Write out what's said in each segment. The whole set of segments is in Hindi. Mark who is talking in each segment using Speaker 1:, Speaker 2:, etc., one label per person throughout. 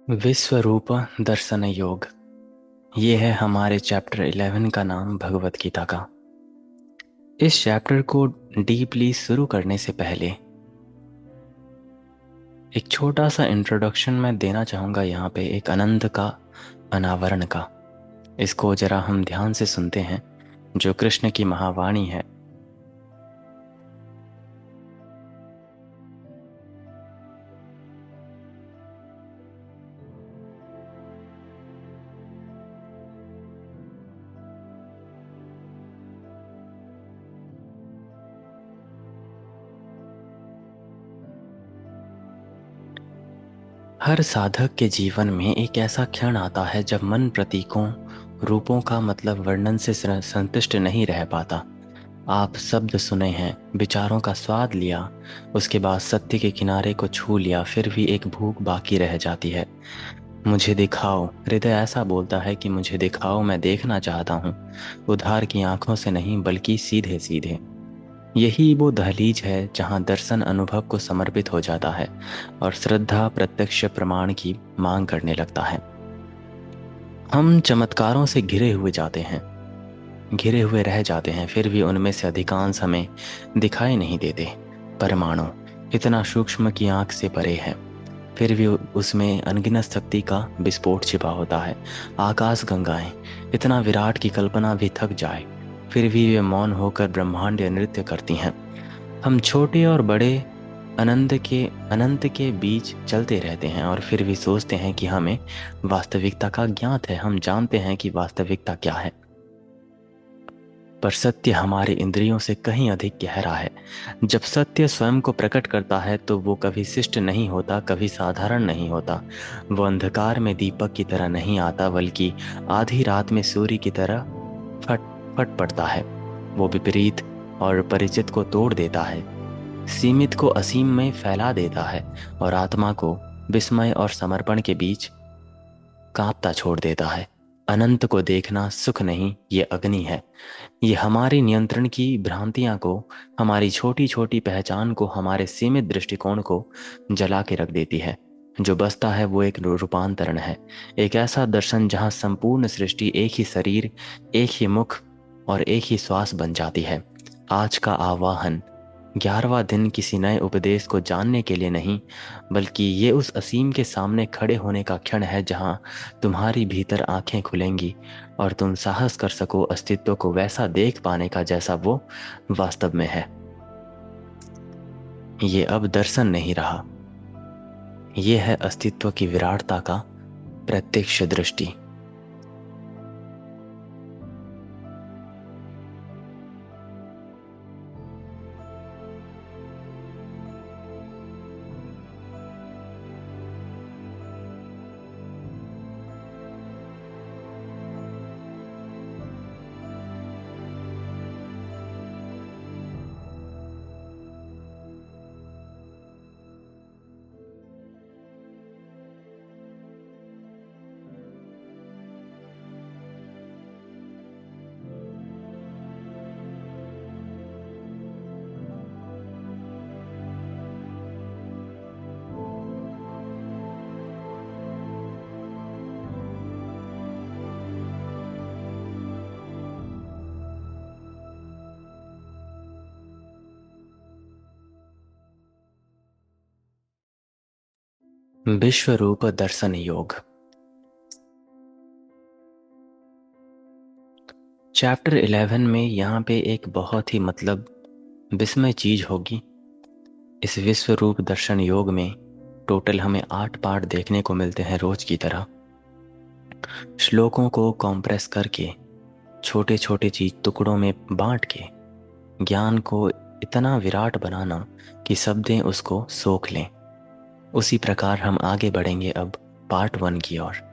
Speaker 1: विश्वरूप दर्शन योग। ये है हमारे चैप्टर 11 का नाम भगवत गीता का। इस चैप्टर को डीपली शुरू करने से पहले एक छोटा सा इंट्रोडक्शन मैं देना चाहूँगा यहाँ पे, एक आनंद का अनावरण का। इसको जरा हम ध्यान से सुनते हैं, जो कृष्ण की महावाणी है। हर साधक के जीवन में एक ऐसा क्षण आता है जब मन प्रतीकों, रूपों का मतलब वर्णन से संतुष्ट नहीं रह पाता। आप शब्द सुने हैं, विचारों का स्वाद लिया, उसके बाद सत्य के किनारे को छू लिया, फिर भी एक भूख बाकी रह जाती है। मुझे दिखाओ, हृदय ऐसा बोलता है कि मुझे दिखाओ, मैं देखना चाहता हूँ। उधार की आंखों से नहीं, बल्कि सीधे सीधे। यही वो दहलीज है जहाँ दर्शन अनुभव को समर्पित हो जाता है और श्रद्धा प्रत्यक्ष प्रमाण की मांग करने लगता है। हम चमत्कारों से घिरे हुए रह जाते हैं, फिर भी उनमें से अधिकांश हमें दिखाई नहीं देते। परमाणु इतना सूक्ष्म कि आंख से परे है, फिर भी उसमें अनगिनत शक्ति का विस्फोट छिपा होता है। आकाश गंगाएं इतना विराट की कल्पना भी थक जाए, फिर भी वे मौन होकर ब्रह्मांड नृत्य करती हैं। हम छोटे और बड़े अनंत के बीच चलते रहते हैं और फिर भी सोचते हैं कि हमें वास्तविकता का ज्ञात है। हम जानते हैं कि वास्तविकता क्या है, पर सत्य हमारे इंद्रियों से कहीं अधिक गहरा है। जब सत्य स्वयं को प्रकट करता है तो वो कभी शिष्ट नहीं होता, कभी साधारण नहीं होता। वो अंधकार में दीपक की तरह नहीं आता, बल्कि आधी रात में सूर्य की तरह फट फट पड़ता है। वो विपरीत और परिचित को तोड़ देता है, सीमित को असीम में फैला देता है, और आत्मा को विस्मय और समर्पण के बीच कांपता छोड़ देता है। अनंत को देखना सुख नहीं, ये अग्नि है। ये हमारे नियंत्रण की भ्रांतियां को, हमारी छोटी छोटी पहचान को, हमारे सीमित दृष्टिकोण को जला के रख देती है। जो बसता है वो एक रूपांतरण है, एक ऐसा दर्शन जहाँ संपूर्ण सृष्टि एक ही शरीर, एक ही मुख और एक ही श्वास बन जाती है। आज का आवाहन 11वां दिन किसी नए उपदेश को जानने के लिए नहीं, बल्कि ये उस असीम के सामने खड़े होने का क्षण है जहाँ तुम्हारी भीतर आंखें खुलेंगी और तुम साहस कर सको अस्तित्व को वैसा देख पाने का जैसा वो वास्तव में है। ये अब दर्शन नहीं रहा, ये है अस्तित्व की विराटता का प्रत्यक्ष दृष्टि। विश्व रूप दर्शन योग। चैप्टर 11 में यहाँ पे एक बहुत ही विस्मय चीज होगी। इस विश्व रूप दर्शन योग में टोटल हमें 8 पाठ देखने को मिलते हैं रोज की तरह। श्लोकों को कॉम्प्रेस करके, छोटे छोटे चीज टुकड़ों में बांट के, ज्ञान को इतना विराट बनाना कि शब्दें उसको सोख लें। उसी प्रकार हम आगे बढ़ेंगे अब पार्ट 1 की ओर।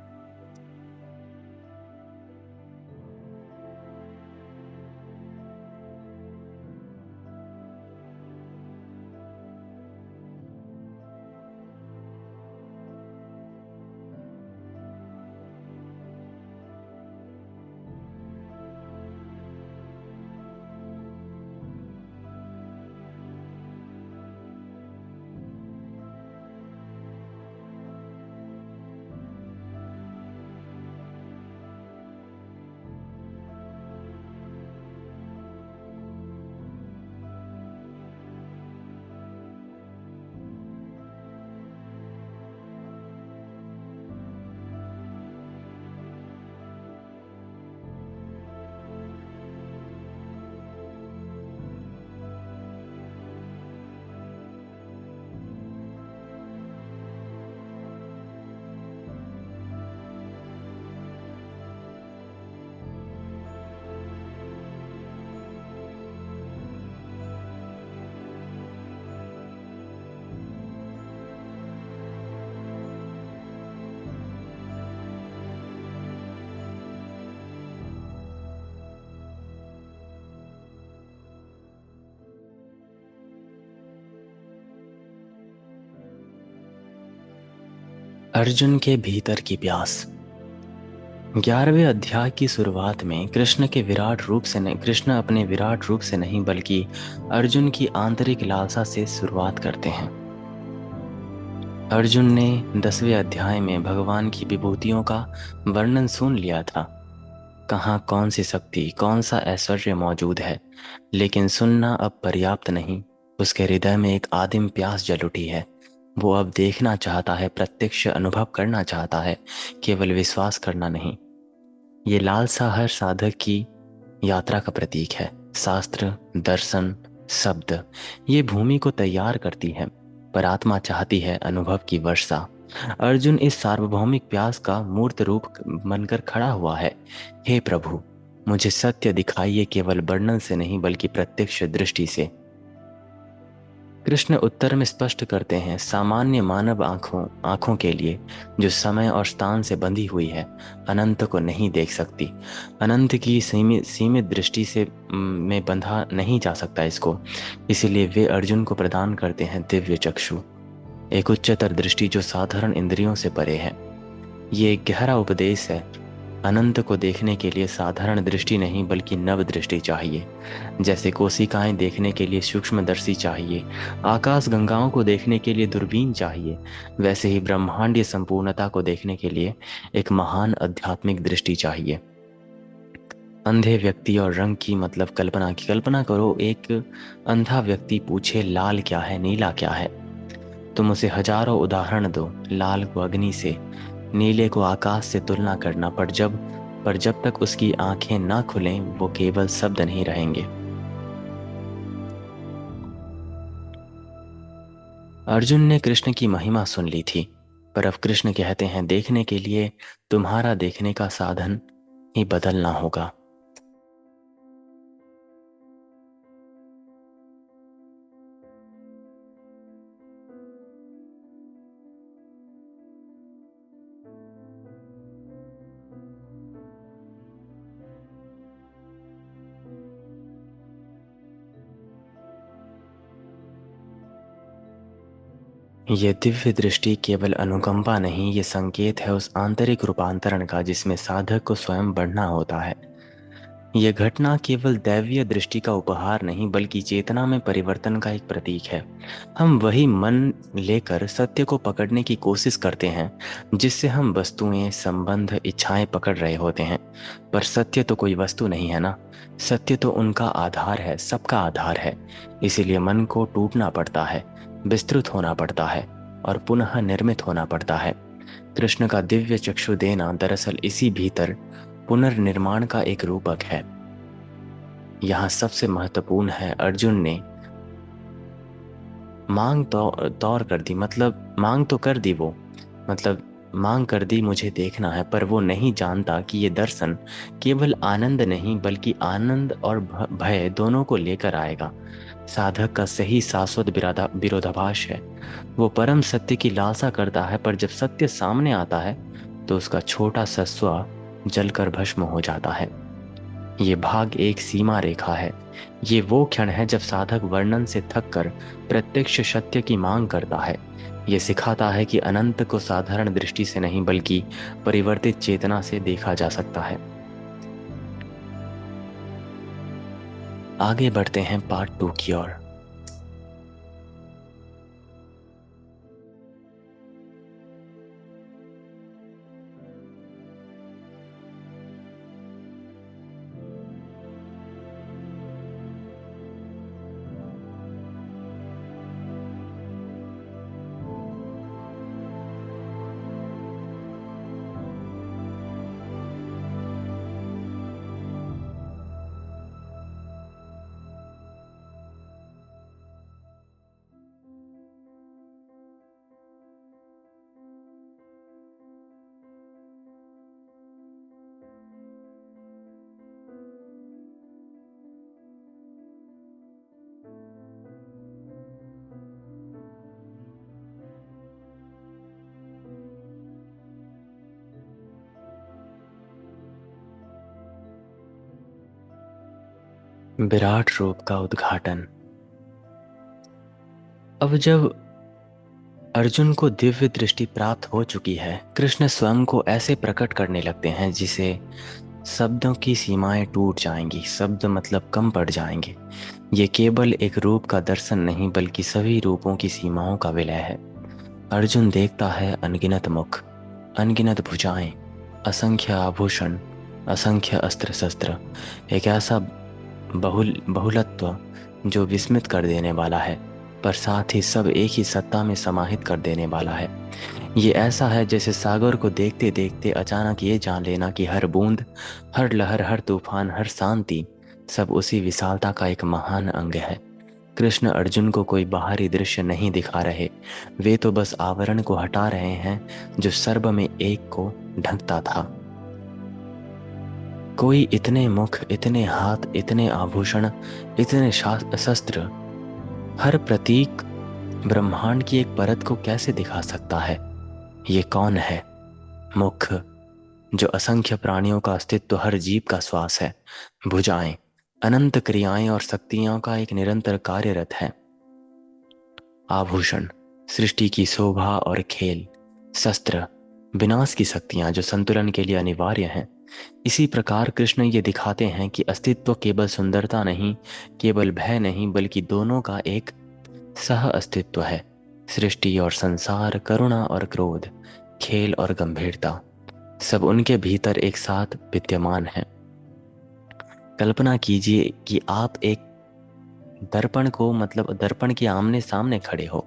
Speaker 1: अर्जुन के भीतर की प्यास। 11वें अध्याय की शुरुआत में कृष्ण अपने विराट रूप से नहीं बल्कि अर्जुन की आंतरिक लालसा से शुरुआत करते हैं। अर्जुन ने 10वें अध्याय में भगवान की विभूतियों का वर्णन सुन लिया था। कहाँ कौन सी शक्ति, कौन सा ऐश्वर्य मौजूद है, लेकिन सुनना अब पर्याप्त नहीं। उसके हृदय में एक आदिम प्यास जल उठी है। वो अब देखना चाहता है, प्रत्यक्ष अनुभव करना चाहता है, केवल विश्वास करना नहीं। ये लालसा हर साधक की यात्रा का प्रतीक है। शास्त्र, दर्शन, शब्द ये भूमि को तैयार करती है, पर आत्मा चाहती है अनुभव की वर्षा। अर्जुन इस सार्वभौमिक प्यास का मूर्त रूप बनकर खड़ा हुआ है। हे प्रभु, मुझे सत्य दिखाइए, केवल वर्णन से नहीं बल्कि प्रत्यक्ष दृष्टि से। कृष्ण उत्तर में स्पष्ट करते हैं, सामान्य मानव आंखों के लिए, जो समय और स्थान से बंधी हुई है, अनंत को नहीं देख सकती। अनंत की सीमित सीमित दृष्टि से में बंधा नहीं जा सकता इसको। इसीलिए वे अर्जुन को प्रदान करते हैं दिव्य चक्षु, एक उच्चतर दृष्टि जो साधारण इंद्रियों से परे है। ये एक गहरा उपदेश है। अनंत को देखने के लिए साधारण दृष्टि नहीं बल्कि नव दृष्टि चाहिए। जैसे कोशिकाएं देखने के लिए सूक्ष्मदर्शी चाहिए, आकाश गंगाओं को देखने के लिए दूरबीन चाहिए, वैसे ही ब्रह्मांडीय संपूर्णता को देखने के लिए एक महान आध्यात्मिक दृष्टि चाहिए। अंधे व्यक्ति और रंग की मतलब कल्पना करो, एक अंधा व्यक्ति पूछे लाल क्या है, नीला क्या है। तुम उसे हजारों उदाहरण दो, लाल को अग्नि से, नीले को आकाश से तुलना करना, पर जब तक उसकी आंखें ना खुलें वो केवल शब्द नहीं रहेंगे। अर्जुन ने कृष्ण की महिमा सुन ली थी, पर अब कृष्ण कहते हैं, देखने के लिए तुम्हारा देखने का साधन ही बदलना होगा। ये दिव्य दृष्टि केवल अनुकंपा नहीं, ये संकेत है उस आंतरिक रूपांतरण का जिसमें साधक को स्वयं बढ़ना होता है। यह घटना केवल दैवीय दृष्टि का उपहार नहीं बल्कि चेतना में परिवर्तन का एक प्रतीक है। हम वही मन लेकर सत्य को पकड़ने की कोशिश करते हैं जिससे हम वस्तुएं, संबंध, इच्छाएं पकड़ रहे होते हैं। पर सत्य तो कोई वस्तु नहीं है ना। सत्य तो उनका आधार है, सबका आधार है। इसीलिए मन को टूटना पड़ता है, विस्तृत होना पड़ता है और पुनः निर्मित होना पड़ता है। कृष्ण का दिव्य चक्षु देना दरअसल इसी भीतर पुनर्निर्माण का एक रूपक है। यहाँ सबसे महत्वपूर्ण है, अर्जुन ने मांग तो तौर कर दी, मतलब मांग तो कर दी वो, मतलब मांग कर दी मुझे देखना है, पर वो नहीं जानता कि ये दर्शन केवल आनंद नहीं बल्कि आनंद और भय दोनों को लेकर आएगा। साधक का सही शाश्वत विरोधाभास है। वो परम सत्य की लालसा करता है, पर जब सत्य सामने आता है तो उसका छोटा सा स्व जलकर भस्म हो जाता है। ये भाग एक सीमा रेखा है। ये वो क्षण है जब साधक वर्णन से थक कर प्रत्यक्ष सत्य की मांग करता है। ये सिखाता है कि अनंत को साधारण दृष्टि से नहीं बल्कि परिवर्तित चेतना से देखा जा सकता है। आगे बढ़ते हैं पार्ट 2 की ओर। विराट रूप का उद्घाटन। अब जब अर्जुन को दिव्य दृष्टि प्राप्त हो चुकी है। कृष्ण स्वयं को ऐसे प्रकट करने लगते हैं जिसे शब्दों की सीमाएं टूट जाएंगी, शब्द मतलब कम पड़ जाएंगे। ये केवल एक रूप का दर्शन नहीं बल्कि सभी रूपों की सीमाओं का विलय है। अर्जुन देखता है अनगिनत मुख, अनगिनत भुजाएं, असंख्य आभूषण, असंख्य अस्त्र शस्त्र, एक ऐसा बहुलत्व जो विस्मित कर देने वाला है, पर साथ ही सब एक ही सत्ता में समाहित कर देने वाला है। ये ऐसा है जैसे सागर को देखते देखते अचानक ये जान लेना कि हर बूंद, हर लहर, हर तूफान, हर शांति सब उसी विशालता का एक महान अंग है। कृष्ण अर्जुन को कोई बाहरी दृश्य नहीं दिखा रहे, वे तो बस आवरण को हटा रहे हैं जो सर्व में एक को ढकता था। कोई इतने मुख, इतने हाथ, इतने आभूषण, इतने शस्त्र, हर प्रतीक ब्रह्मांड की एक परत को कैसे दिखा सकता है? ये कौन है? मुख जो असंख्य प्राणियों का अस्तित्व, हर जीव का श्वास है। भुजाएं अनंत क्रियाएं और शक्तियों का एक निरंतर कार्यरत है। आभूषण सृष्टि की शोभा और खेल। शस्त्र विनाश की शक्तियां जो संतुलन के लिए अनिवार्य हैं। इसी प्रकार कृष्ण ये दिखाते हैं कि अस्तित्व केवल सुंदरता नहीं, केवल भय नहीं, बल्कि दोनों का एक सह अस्तित्व है। सृष्टि और संसार, करुणा और क्रोध, खेल और गंभीरता, सब उनके भीतर एक साथ विद्यमान है। कल्पना कीजिए कि आप एक दर्पण को, मतलब दर्पण के आमने सामने खड़े हो।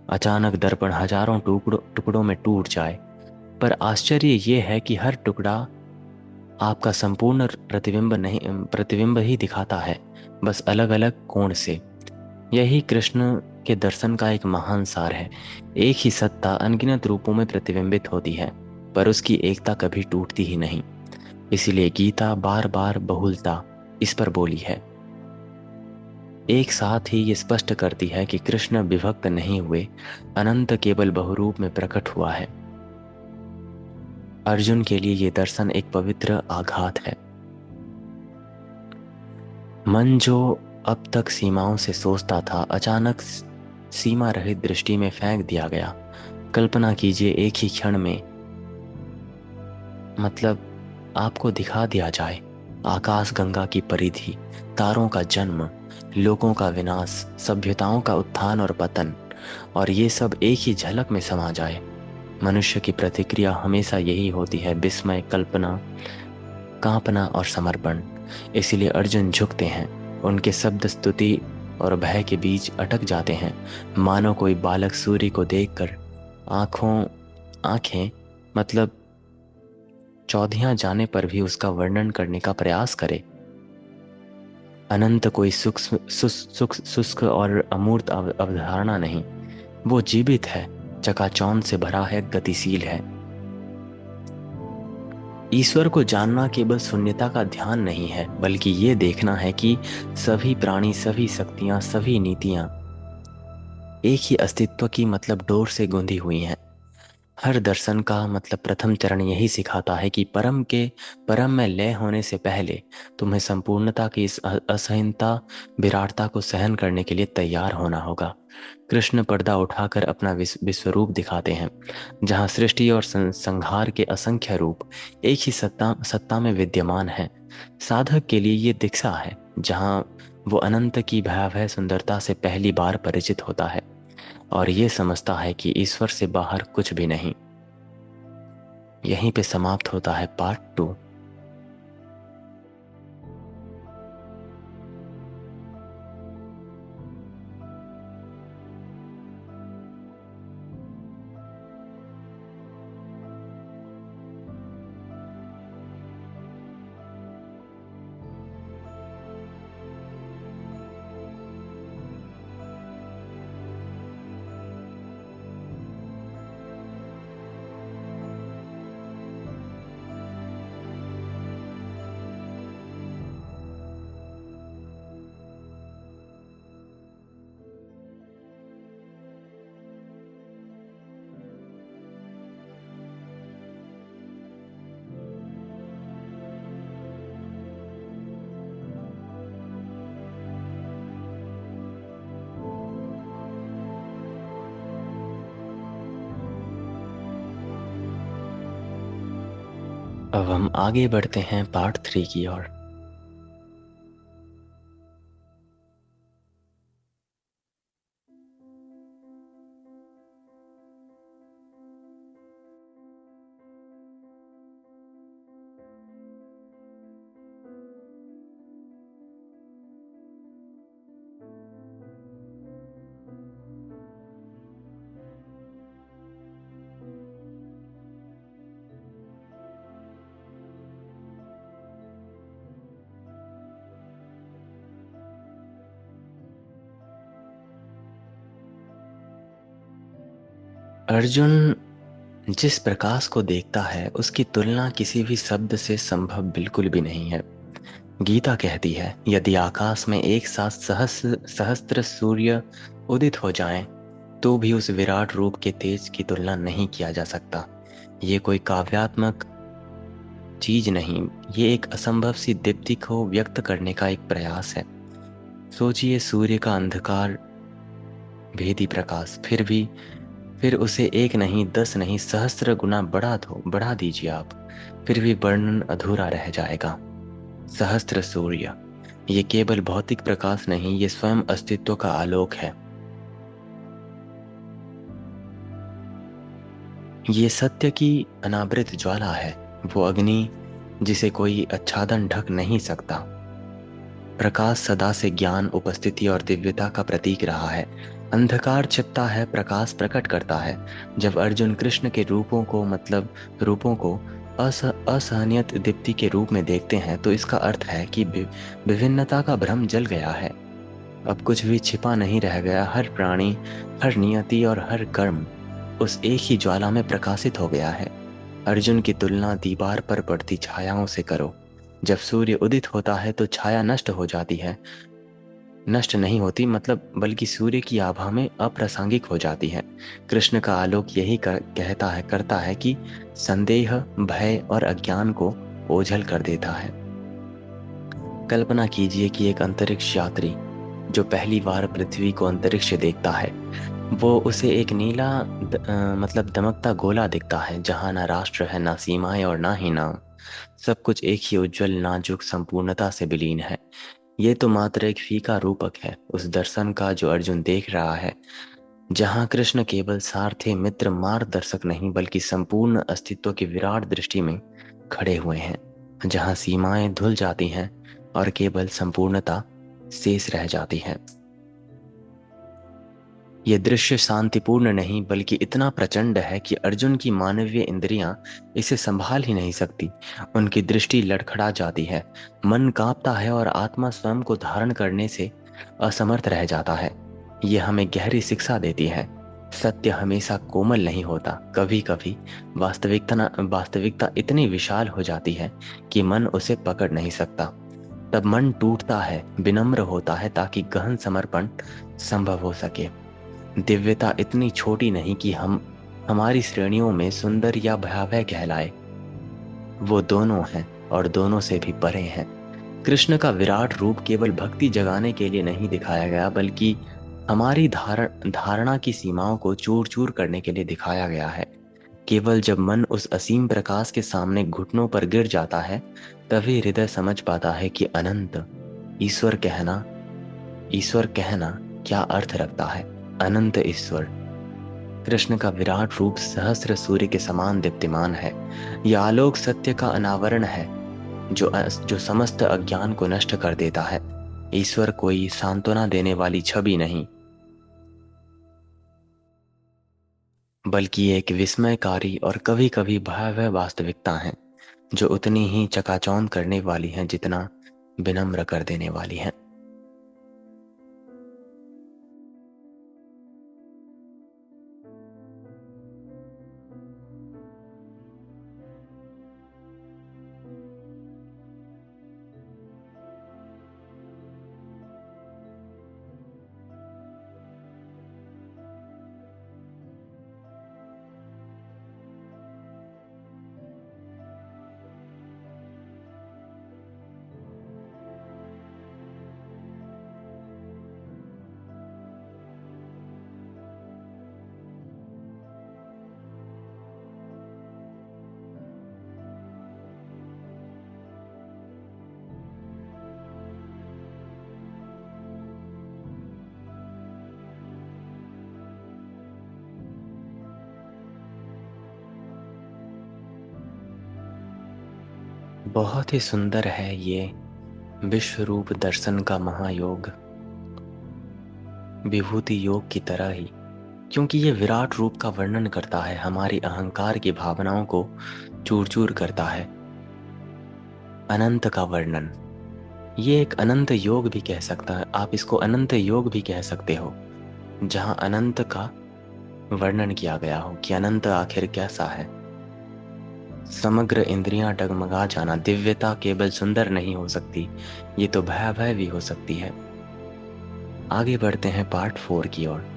Speaker 1: अचानक दर्पण हजारों टुकड़ों में टूट जाए, पर आश्चर्य ये है कि हर टुकड़ा आपका संपूर्ण प्रतिबिंब ही दिखाता है, बस अलग अलग कोण से। यही कृष्ण के दर्शन का एक महान सार है। एक ही सत्ता अनगिनत रूपों में प्रतिबिंबित होती है, पर उसकी एकता कभी टूटती ही नहीं। इसीलिए गीता बार बार बहुलता इस पर बोली है। एक साथ ही ये स्पष्ट करती है कि कृष्ण विभक्त नहीं हुए, अनंत केवल बहुरूप में प्रकट हुआ है। अर्जुन के लिए ये दर्शन एक पवित्र आघात है। मन जो अब तक सीमाओं से सोचता था, अचानक सीमा रहित दृष्टि में फेंक दिया गया। कल्पना कीजिए एक ही क्षण में, मतलब आपको दिखा दिया जाए आकाश गंगा की परिधि, तारों का जन्म, लोगों का विनाश, सभ्यताओं का उत्थान और पतन, और ये सब एक ही झलक में समा जाए। मनुष्य की प्रतिक्रिया हमेशा यही होती है, विस्मय, कल्पना, कांपना और समर्पण। इसीलिए अर्जुन झुकते हैं, उनके शब्द स्तुति और भय के बीच अटक जाते हैं, मानो कोई बालक सूर्य को देखकर आंखें मतलब चौधियां जाने पर भी उसका वर्णन करने का प्रयास करे। अनंत कोई शुष्क और अमूर्त अवधारणा नहीं, वो जीवित है, चकाचौंध से भरा है, गतिशील है। ईश्वर को जानना केवल शून्यता का ध्यान नहीं है, बल्कि ये देखना है कि सभी प्राणी, सभी शक्तियां, सभी नीतियां एक ही अस्तित्व की मतलब डोर से गुंधी हुई हैं। हर दर्शन का मतलब प्रथम चरण यही सिखाता है कि परम में लय होने से पहले तुम्हें संपूर्णता की इस असहीनता, विराटता को सहन करने के लिए तैयार होना होगा। कृष्ण पर्दा उठाकर अपना विश्वरूप दिखाते हैं, जहाँ सृष्टि और संहार के असंख्य रूप एक ही सत्ता में विद्यमान है। साधक के लिए ये दीक्षा है, जहाँ वो अनंत की भयावह सुंदरता से पहली बार परिचित होता है और ये समझता है कि ईश्वर से बाहर कुछ भी नहीं। यहीं पे समाप्त होता है पार्ट 2। अब हम आगे बढ़ते हैं पार्ट 3 की ओर। अर्जुन जिस प्रकाश को देखता है उसकी तुलना किसी भी शब्द से संभव बिल्कुल भी नहीं है। गीता कहती है, यदि आकाश में एक साथ सहस्त्र सूर्य उदित हो जाएं, तो भी उस विराट रूप के तेज की तुलना नहीं किया जा सकता। ये कोई काव्यात्मक चीज नहीं, ये एक असंभव सी दीप्ति को व्यक्त करने का एक प्रयास है। सोचिए, सूर्य का अंधकार भेदी प्रकाश, फिर उसे एक नहीं, 10 नहीं, सहस्त्र गुना बढ़ा दीजिए आप, फिर भी वर्णन अधूरा रह जाएगा। सहस्त्र सूर्य, ये केवल भौतिक प्रकाश नहीं, ये स्वयं अस्तित्व का आलोक है। ये सत्य की अनावृत ज्वाला है, वो अग्नि जिसे कोई आच्छादन ढक नहीं सकता। प्रकाश सदा से ज्ञान, उपस्थिति और दिव्यता का प्रतीक रहा है। अंधकार छिपता है, प्रकाश प्रकट करता है। जब अर्जुन कृष्ण के रूपों को असहनीय दीप्ति के रूप में देखते हैं, तो इसका अर्थ है कि विभिन्नता का भ्रम जल गया है। अब कुछ भी छिपा नहीं रह गया। हर प्राणी, हर नियति और हर कर्म उस एक ही ज्वाला में प्रकाशित हो गया है। अर्जुन की तुलना दीवार पर पड़ती छायाओं से करो। जब सूर्य उदित होता है तो छाया नष्ट हो जाती है, नष्ट नहीं होती मतलब, बल्कि सूर्य की आभा में अप्रासंगिक हो जाती है। कृष्ण का आलोक यही करता है कि संदेह, भय और अज्ञान को ओझल कर देता है। कल्पना कीजिए कि एक अंतरिक्ष यात्री जो पहली बार पृथ्वी को अंतरिक्ष से देखता है, वो उसे एक नीला मतलब दमकता गोला दिखता है, जहाँ ना राष्ट्र है, ना सीमाएं और ना ही नाम। सब कुछ एक ही उज्जवल, नाजुक संपूर्णता से विलीन है। ये तो मात्र एक फीका रूपक है उस दर्शन का जो अर्जुन देख रहा है, जहाँ कृष्ण केवल सारथी, मित्र, मार्गदर्शक नहीं, बल्कि संपूर्ण अस्तित्व की विराट दृष्टि में खड़े हुए हैं। जहाँ सीमाएं धुल जाती हैं और केवल संपूर्णता शेष रह जाती है। ये दृश्य शांतिपूर्ण नहीं, बल्कि इतना प्रचंड है कि अर्जुन की मानवीय इंद्रियां इसे संभाल ही नहीं सकती। उनकी दृष्टि लड़खड़ा जाती है, मन कांपता है और आत्मा स्वयं को धारण करने से असमर्थ रह जाता है। ये हमें गहरी शिक्षा देती है। सत्य हमेशा कोमल नहीं होता। कभी कभी वास्तविकता इतनी विशाल हो जाती है कि मन उसे पकड़ नहीं सकता। तब मन टूटता है, विनम्र होता है, ताकि गहन समर्पण संभव हो सके। दिव्यता इतनी छोटी नहीं कि हम हमारी श्रेणियों में सुंदर या भयावह कहलाए। वो दोनों हैं और दोनों से भी परे हैं। कृष्ण का विराट रूप केवल भक्ति जगाने के लिए नहीं दिखाया गया, बल्कि हमारी धारणा की सीमाओं को चूर चूर करने के लिए दिखाया गया है। केवल जब मन उस असीम प्रकाश के सामने घुटनों पर गिर जाता है, तभी हृदय समझ पाता है कि अनंत ईश्वर कहना ईश्वर कहना क्या अर्थ रखता है। अनंत ईश्वर। कृष्ण का विराट रूप सहस्र सूर्य के समान दीप्तिमान है। यह आलोक सत्य का अनावरण है, जो समस्त अज्ञान को नष्ट कर देता है। ईश्वर कोई सांत्वना देने वाली छवि नहीं, बल्कि एक विस्मयकारी और कभी कभी भयावह वास्तविकता है, जो उतनी ही चकाचौंध करने वाली है जितना विनम्र कर देने वाली है। बहुत ही सुंदर है ये विश्व रूप दर्शन का महायोग, विभूति योग की तरह ही, क्योंकि ये विराट रूप का वर्णन करता है, हमारी अहंकार की भावनाओं को चूर चूर करता है। अनंत का वर्णन, ये एक अनंत योग भी कह सकता है, आप इसको अनंत योग भी कह सकते हो, जहां अनंत का वर्णन किया गया हो कि अनंत आखिर कैसा है। समग्र इंद्रियां डगमगा जाना, दिव्यता केवल सुंदर नहीं हो सकती, ये तो भयावह भी हो सकती है। आगे बढ़ते हैं पार्ट 4 की ओर।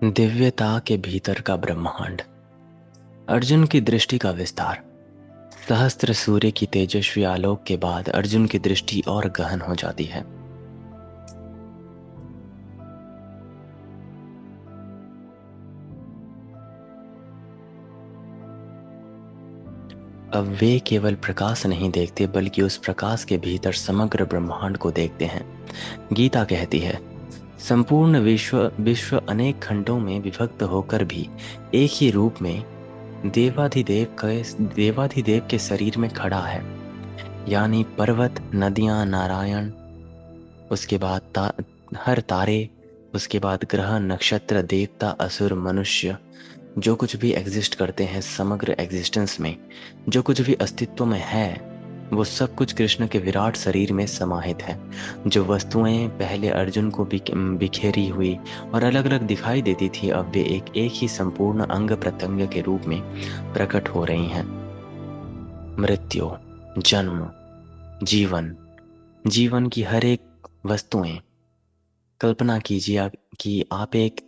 Speaker 1: दिव्यता के भीतर का ब्रह्मांड, अर्जुन की दृष्टि का विस्तार। सहस्त्र सूर्य की तेजस्वी आलोक के बाद अर्जुन की दृष्टि और गहन हो जाती है। अब वे केवल प्रकाश नहीं देखते, बल्कि उस प्रकाश के भीतर समग्र ब्रह्मांड को देखते हैं। गीता कहती है, संपूर्ण विश्व विश्व अनेक खंडों में विभक्त होकर भी एक ही रूप में देवाधिदेव के शरीर में खड़ा है। यानी पर्वत, नदियां, नारायण, उसके बाद हर तारे, उसके बाद ग्रह, नक्षत्र, देवता, असुर, मनुष्य, जो कुछ भी एग्जिस्ट करते हैं समग्र एग्जिस्टेंस में, जो कुछ भी अस्तित्व में है, वो सब कुछ कृष्ण के विराट शरीर में समाहित है। जो वस्तुएं पहले अर्जुन को बिखेरी हुई और अलग अलग दिखाई देती थी, अब वे एक ही संपूर्ण अंग प्रत्यंग के रूप में प्रकट हो रही हैं। मृत्यु, जन्म, जीवन, जीवन की हर एक वस्तुएं, कल्पना कीजिए कि आप एक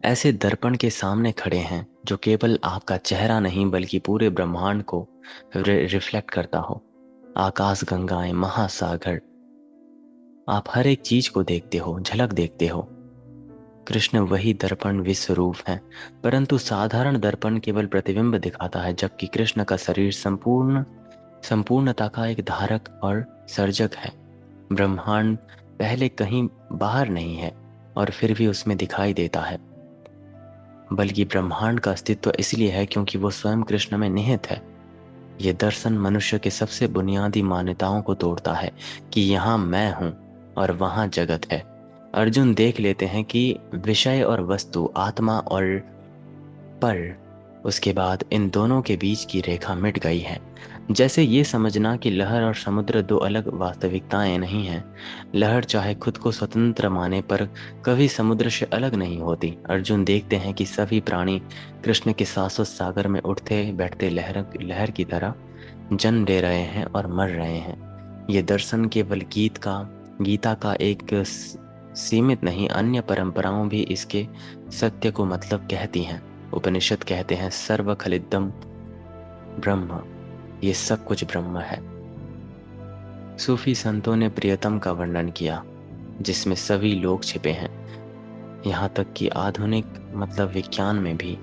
Speaker 1: ऐसे दर्पण के सामने खड़े हैं जो केवल आपका चेहरा नहीं बल्कि पूरे ब्रह्मांड को रिफ्लेक्ट करता हो। आकाश गंगाएं, महासागर, आप हर एक चीज को देखते हो, झलक देखते हो। कृष्ण वही दर्पण विश्व रूप है, परंतु साधारण दर्पण केवल प्रतिबिंब दिखाता है, जबकि कृष्ण का शरीर संपूर्णता का एक धारक और सर्जक है। ब्रह्मांड पहले कहीं बाहर नहीं है और फिर भी उसमें दिखाई देता है, बल्कि ब्रह्मांड का अस्तित्व इसलिए है क्योंकि वो स्वयं कृष्ण में निहित है। ये दर्शन मनुष्य के सबसे बुनियादी मान्यताओं को तोड़ता है कि यहाँ मैं हूँ और वहाँ जगत है। अर्जुन देख लेते हैं कि विषय और वस्तु, आत्मा और पर, उसके बाद इन दोनों के बीच की रेखा मिट गई है। जैसे ये समझना कि लहर और समुद्र दो अलग वास्तविकताएं नहीं हैं। लहर चाहे खुद को स्वतंत्र माने पर कभी समुद्र से अलग नहीं होती। अर्जुन देखते हैं कि सभी प्राणी कृष्ण के शाश्वत सागर में उठते बैठते लहर की तरह जन्म ले रहे हैं और मर रहे हैं। ये दर्शन केवल गीता का एक सीमित नहीं, अन्य परंपराओं भी इसके सत्य को मतलब कहती हैं। उपनिषद कहते हैं सर्व खलिदम ब्रह्म, ये सब कुछ ब्रह्म है। सूफी संतों ने प्रियतम का वर्णन किया, जिसमें सभी लोग छिपे हैं। यहाँ तक कि आधुनिक मतलब विज्ञान में भी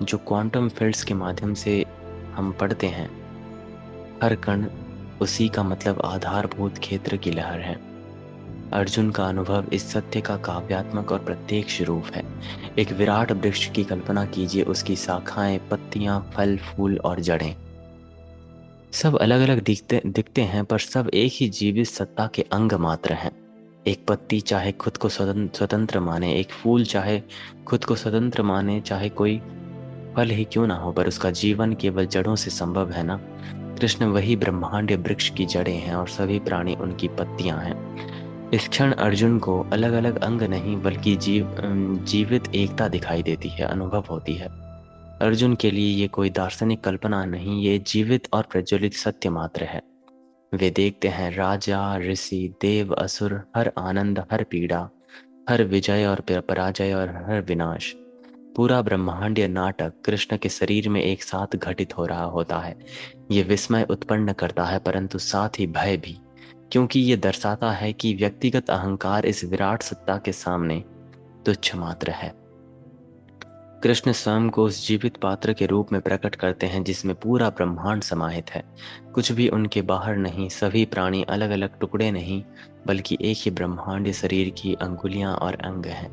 Speaker 1: जो क्वांटम फील्ड्स के माध्यम से हम पढ़ते हैं, हर कण उसी का मतलब आधारभूत क्षेत्र की लहर है। अर्जुन का अनुभव इस सत्य का काव्यात्मक और प्रत्यक्ष रूप है। एक विराट वृक्ष की कल्पना कीजिए, उसकी शाखाएं, पत्तियां, फल, फूल और जड़ें सब अलग अलग दिखते हैं, पर सब एक ही जीवित सत्ता के अंग मात्र हैं। एक पत्ती चाहे खुद को स्वतंत्र माने, एक फूल चाहे खुद को स्वतंत्र माने, चाहे कोई फल ही क्यों ना हो, पर उसका जीवन केवल जड़ों से संभव है ना। कृष्ण वही ब्रह्मांड वृक्ष की जड़ें हैं और सभी प्राणी उनकी पत्तियां हैं। इस क्षण अर्जुन को अलग अलग अंग नहीं बल्कि जीवित एकता दिखाई देती है, अनुभव होती है। अर्जुन के लिए ये कोई दार्शनिक कल्पना नहीं, ये जीवित और प्रज्वलित सत्य मात्र है। वे देखते हैं राजा, ऋषि, देव, असुर, हर आनंद, हर पीड़ा, हर विजय और पराजय और हर विनाश। पूरा ब्रह्मांडीय नाटक कृष्ण के शरीर में एक साथ घटित हो रहा होता है। ये विस्मय उत्पन्न करता है परंतु साथ ही भय भी, क्योंकि ये दर्शाता है कि व्यक्तिगत अहंकार इस विराट सत्ता के सामने तुच्छ मात्र है। कृष्ण स्वयं को उस जीवित पात्र के रूप में प्रकट करते हैं जिसमें पूरा ब्रह्मांड समाहित है। कुछ भी उनके बाहर नहीं, सभी प्राणी अलग अलग टुकड़े नहीं बल्कि एक ही ब्रह्मांड शरीर की अंगुलियां और अंग हैं।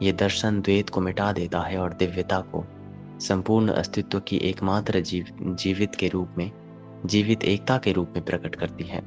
Speaker 1: ये दर्शन द्वैत को मिटा देता है और दिव्यता को, संपूर्ण अस्तित्व की एकमात्र जीवित के रूप में, जीवित एकता के रूप में प्रकट करती है।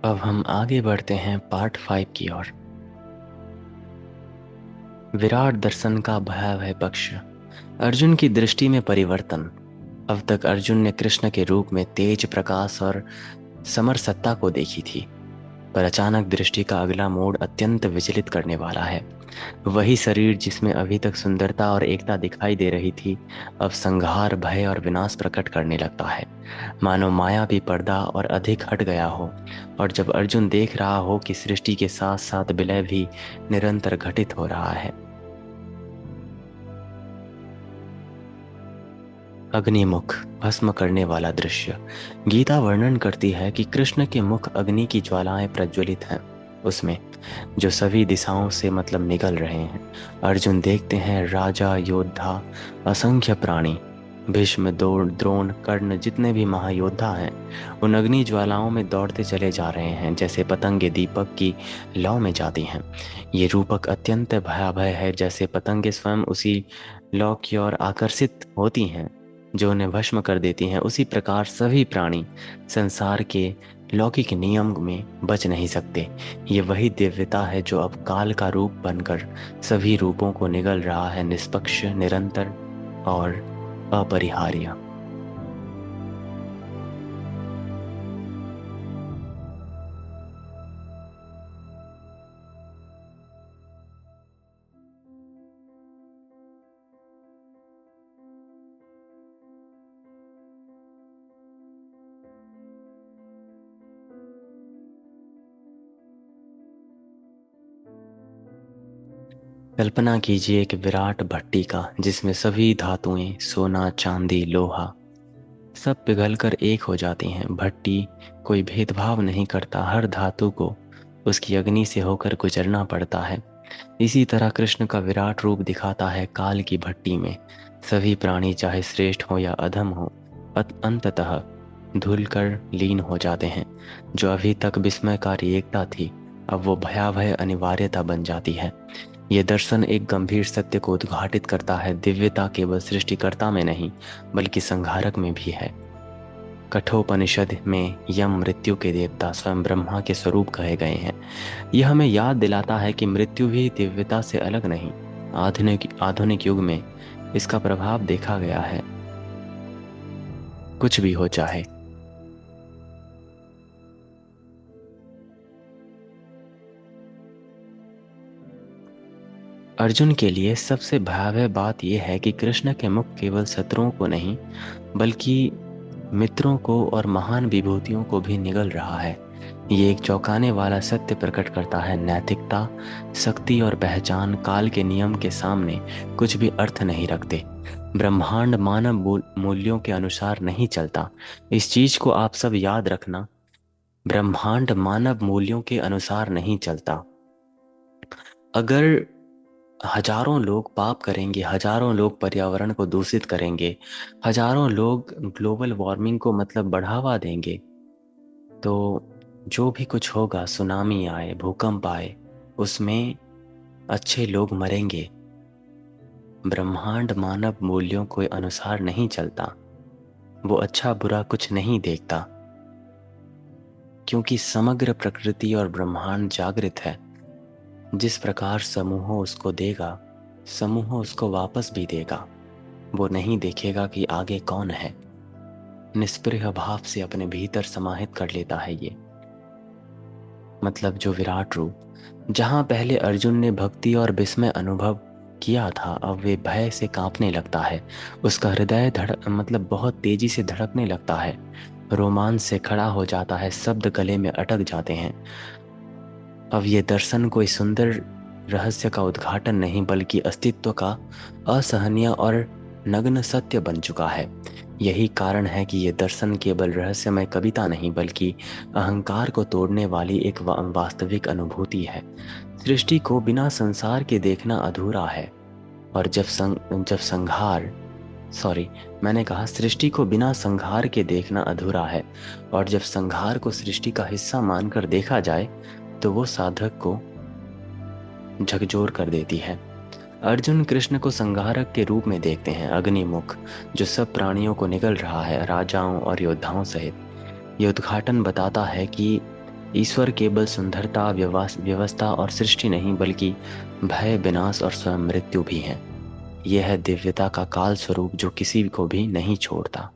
Speaker 1: अब हम आगे बढ़ते हैं पार्ट 5 की ओर। विराट दर्शन का भयावह पक्ष। अर्जुन की दृष्टि में परिवर्तन। अब तक अर्जुन ने कृष्ण के रूप में तेज, प्रकाश और समर सत्ता को देखी थी, पर अचानक दृष्टि का अगला मोड़ अत्यंत विचलित करने वाला है। वही शरीर जिसमें अभी तक सुंदरता और एकता दिखाई दे रही थी, अब संघार, भय और विनाश प्रकट करने लगता है। मानो माया भी पर्दा और अधिक हट गया हो, और जब अर्जुन देख रहा हो कि सृष्टि के साथ साथ विलय भी निरंतर घटित हो रहा है। अग्निमुख, भस्म करने वाला दृश्य। गीता वर्णन करती है कि कृष्ण के मुख अग्नि की ज्वालाएं प्रज्वलित हैं, उसमें जो सभी दिशाओं से मतलब निकल रहे हैं। अर्जुन देखते हैं राजा, योद्धा, असंख्य प्राणी, भीष्म, द्रोण, कर्ण, जितने भी महायोद्धा हैं, उन अग्नि ज्वालाओं में दौड़ते चले जा रहे हैं जैसे पतंगे दीपक की लौ में जाती हैं। ये रूपक अत्यंत भयावह है, जैसे पतंगे स्वयं उसी लौ की ओर आकर्षित होती हैं जो उन्हें भस्म कर देती हैं। उसी प्रकार सभी प्राणी संसार के लौकिक नियम में बच नहीं सकते। ये वही दिव्यता है जो अब काल का रूप बनकर सभी रूपों को निगल रहा है, निष्पक्ष, निरंतर और अपरिहार्य। कल्पना कीजिए एक विराट भट्टी का, जिसमें सभी धातुएं, सोना, चांदी, लोहा, सब पिघलकर एक हो जाती हैं। भट्टी कोई भेदभाव नहीं करता, हर धातु को उसकी अग्नि से होकर गुजरना पड़ता है। इसी तरह कृष्ण का विराट रूप दिखाता है काल की भट्टी में सभी प्राणी चाहे श्रेष्ठ हो या अधम हो अंततः धुल कर लीन हो जाते हैं। जो अभी तक विस्मयकारी एकता थी अब वो भयावह अनिवार्यता बन जाती है। ये दर्शन एक गंभीर सत्य को उद्घाटित करता है, दिव्यता केवल सृष्टिकर्ता में नहीं बल्कि संहारक में भी है। कठोपनिषद में यम मृत्यु के देवता स्वयं ब्रह्मा के स्वरूप कहे गए हैं। यह हमें याद दिलाता है कि मृत्यु भी दिव्यता से अलग नहीं। आधुनिक आधुनिक युग में इसका प्रभाव देखा गया है। कुछ भी हो चाहे अर्जुन के लिए सबसे भयावह बात यह है कि कृष्ण के मुख केवल शत्रुओं को नहीं बल्कि मित्रों को और महान विभूतियों को भी निगल रहा है। ये एक चौंकाने वाला सत्य प्रकट करता है, नैतिकता, शक्ति और पहचान काल के नियम के सामने कुछ भी अर्थ नहीं रखते। ब्रह्मांड मानव मूल्यों के अनुसार नहीं चलता। इस चीज को आप सब याद रखना, ब्रह्मांड मानव मूल्यों के अनुसार नहीं चलता। अगर हजारों लोग पाप करेंगे, हजारों लोग पर्यावरण को दूषित करेंगे, हजारों लोग ग्लोबल वार्मिंग को मतलब बढ़ावा देंगे, तो जो भी कुछ होगा, सुनामी आए, भूकंप आए, उसमें अच्छे लोग मरेंगे। ब्रह्मांड मानव मूल्यों के अनुसार नहीं चलता। वो अच्छा बुरा कुछ नहीं देखता, क्योंकि समग्र प्रकृति और ब्रह्मांड जागृत है। जिस प्रकार समूह उसको देगा, समूह उसको वापस भी देगा। वो नहीं देखेगा कि आगे कौन है। निष्पृह भाव से अपने भीतर समाहित कर लेता है ये, मतलब जो विराट रूप। जहां पहले अर्जुन ने भक्ति और विस्मय अनुभव किया था, अब वे भय से कांपने लगता है। उसका हृदय मतलब बहुत तेजी से धड़कने लगता है, रोमांच से खड़ा हो जाता है, शब्द गले में अटक जाते हैं। अब ये दर्शन कोई सुंदर रहस्य का उद्घाटन नहीं बल्कि अस्तित्व का असहनीय और नग्न सत्य बन चुका है। यही कारण है कि ये दर्शन केवल रहस्यमय कविता नहीं बल्कि अहंकार को तोड़ने वाली एक वास्तविक अनुभूति है। सृष्टि को बिना संसार के देखना अधूरा है, और जब संहार सॉरी मैंने कहा सृष्टि को बिना संहार के देखना अधूरा है, और जब संहार को सृष्टि का हिस्सा मानकर देखा जाए तो वो साधक को झकझोर कर देती है। अर्जुन कृष्ण को संहारक के रूप में देखते हैं, अग्निमुख जो सब प्राणियों को निगल रहा है, राजाओं और योद्धाओं सहित। ये उद्घाटन बताता है कि ईश्वर केवल सुंदरता, व्यवस्था और सृष्टि नहीं बल्कि भय, विनाश और स्वयं मृत्यु भी है। यह है दिव्यता का काल स्वरूप जो किसी को भी नहीं छोड़ता।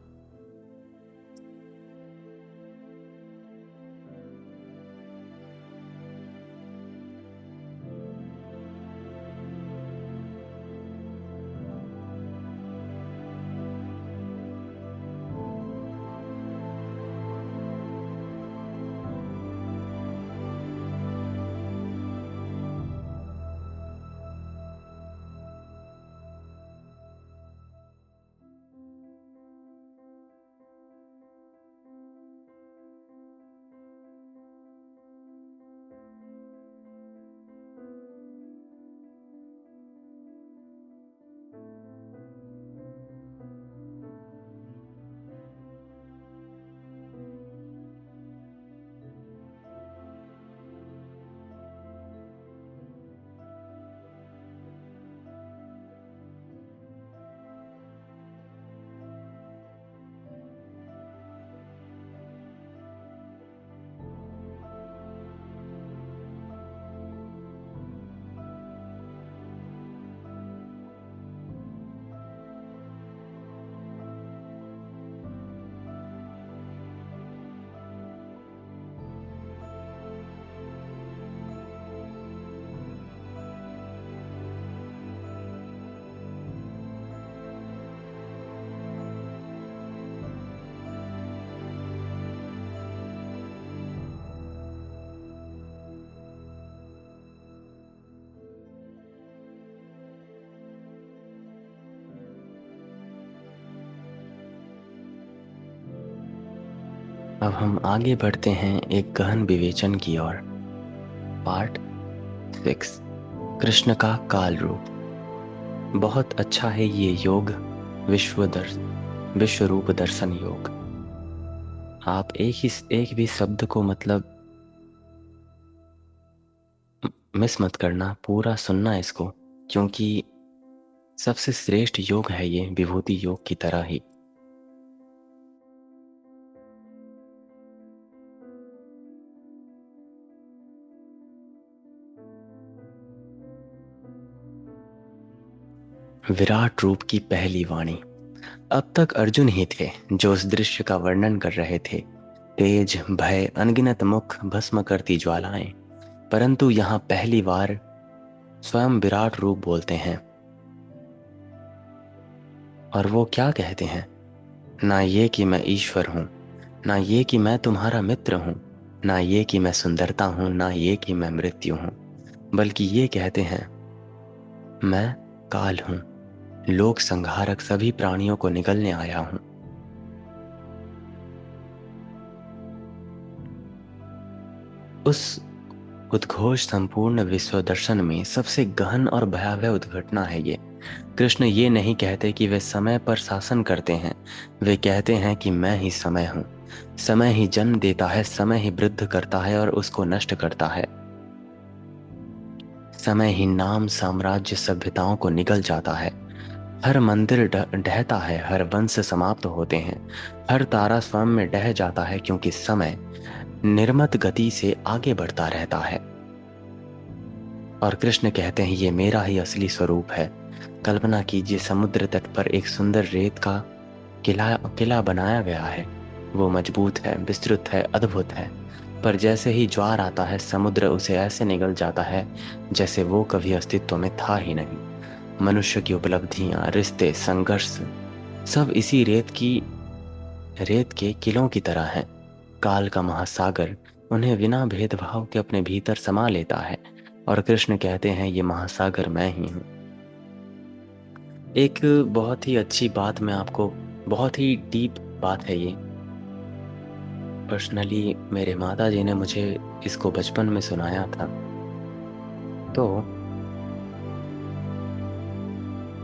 Speaker 1: अब हम आगे बढ़ते हैं एक गहन विवेचन की ओर। पार्ट 6। कृष्ण का काल रूप। बहुत अच्छा है ये योग, विश्व रूप दर्शन योग। आप एक भी शब्द को मतलब मिस मत करना, पूरा सुनना इसको, क्योंकि सबसे श्रेष्ठ योग है ये, विभूति योग की तरह ही। विराट रूप की पहली वाणी। अब तक अर्जुन ही थे जो उस दृश्य का वर्णन कर रहे थे, तेज, भय, अनगिनत मुख, भस्म करती ज्वालाएं। परंतु यहाँ पहली बार स्वयं विराट रूप बोलते हैं। और वो क्या कहते हैं? ना ये कि मैं ईश्वर हूँ, ना ये कि मैं तुम्हारा मित्र हूँ, ना ये कि मैं सुंदरता हूँ, ना ये कि मैं मृत्यु हूँ, बल्कि ये कहते हैं, मैं काल हूँ, लोक संहारक, सभी प्राणियों को निगलने आया हूँ। उस उद्घोष संपूर्ण विश्व दर्शन में सबसे गहन और भयावह उद्घटना है ये। कृष्ण ये नहीं कहते कि वे समय पर शासन करते हैं, वे कहते हैं कि मैं ही समय हूँ। समय ही जन्म देता है, समय ही वृद्ध करता है और उसको नष्ट करता है। समय ही नाम, साम्राज्य, सभ्यताओं को निगल जाता है। हर मंदिर ढहता है, हर वंश समाप्त होते हैं, हर तारा स्वयं में ढह जाता है, क्योंकि समय निर्मत गति से आगे बढ़ता रहता है। और कृष्ण कहते हैं, ये मेरा ही असली स्वरूप है। कल्पना कीजिए, समुद्र तट पर एक सुंदर रेत का किला किला बनाया गया है। वो मजबूत है, विस्तृत है, अद्भुत है। पर जैसे ही ज्वार आता है, समुद्र उसे ऐसे निगल जाता है जैसे वो कभी अस्तित्व में था ही नहीं। मनुष्य की उपलब्धियां, रिश्ते, संघर्ष, सब इसी रेत के किलों की तरह हैं। काल का महासागर उन्हें बिना भेदभाव के अपने भीतर समा लेता है। और कृष्ण कहते हैं, ये महासागर मैं ही हूँ। एक बहुत ही अच्छी बात मैं आपको, बहुत ही डीप बात है ये। पर्सनली मेरे माता जी ने मुझे इसको बचपन में सुनाया था। तो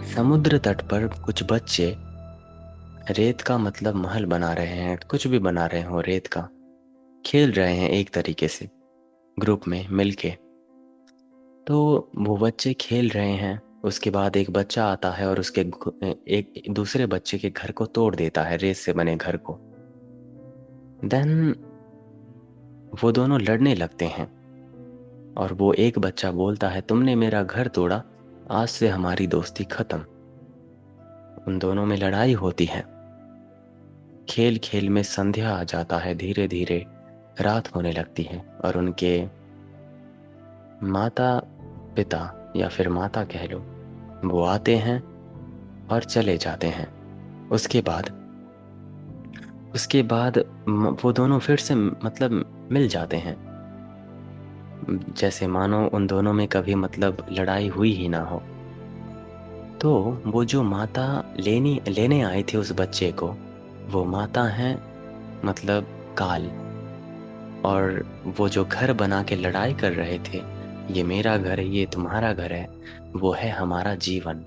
Speaker 1: समुद्र तट पर कुछ बच्चे रेत का मतलब महल बना रहे हैं, कुछ भी बना रहे हो, रेत का खेल रहे हैं एक तरीके से, ग्रुप में मिलके। तो वो बच्चे खेल रहे हैं, उसके बाद एक बच्चा आता है और एक दूसरे बच्चे के घर को तोड़ देता है, रेत से बने घर को। देन वो दोनों लड़ने लगते हैं और वो एक बच्चा बोलता है, तुमने मेरा घर तोड़ा, आज से हमारी दोस्ती खत्म। उन दोनों में लड़ाई होती है। खेल खेल में संध्या आ जाता है, धीरे धीरे रात होने लगती है और उनके माता पिता, या फिर माता कह लो, वो आते हैं और चले जाते हैं। उसके बाद वो दोनों फिर से मतलब मिल जाते हैं, जैसे मानो उन दोनों में कभी मतलब लड़ाई हुई ही ना हो। तो वो जो माता लेने आई थी उस बच्चे को, वो माता हैं मतलब काल। और वो जो घर बना के लड़ाई कर रहे थे, ये मेरा घर है, ये तुम्हारा घर है, वो है हमारा जीवन।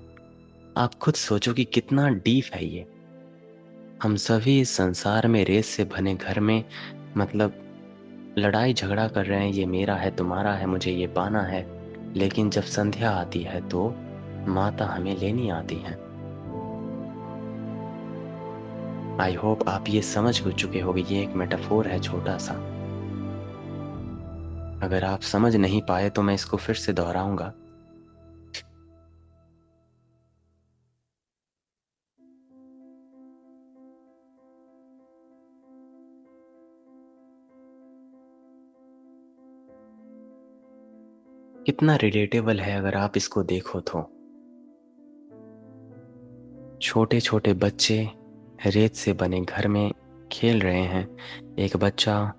Speaker 1: आप खुद सोचो कि कितना डीप है ये। हम सभी इस संसार में रेत से बने घर में मतलब लड़ाई झगड़ा कर रहे हैं, ये मेरा है, तुम्हारा है, मुझे ये पाना है। लेकिन जब संध्या आती है तो माता हमें लेनी आती हैं। आई होप आप ये समझ हो चुके होंगे, ये एक मेटाफोर है छोटा सा। अगर आप समझ नहीं पाए तो मैं इसको फिर से दोहराऊंगा। कितना रिलेटेबल है अगर आप इसको देखो तो। छोटे छोटे बच्चे रेत से बने घर में खेल रहे हैं। एक बच्चा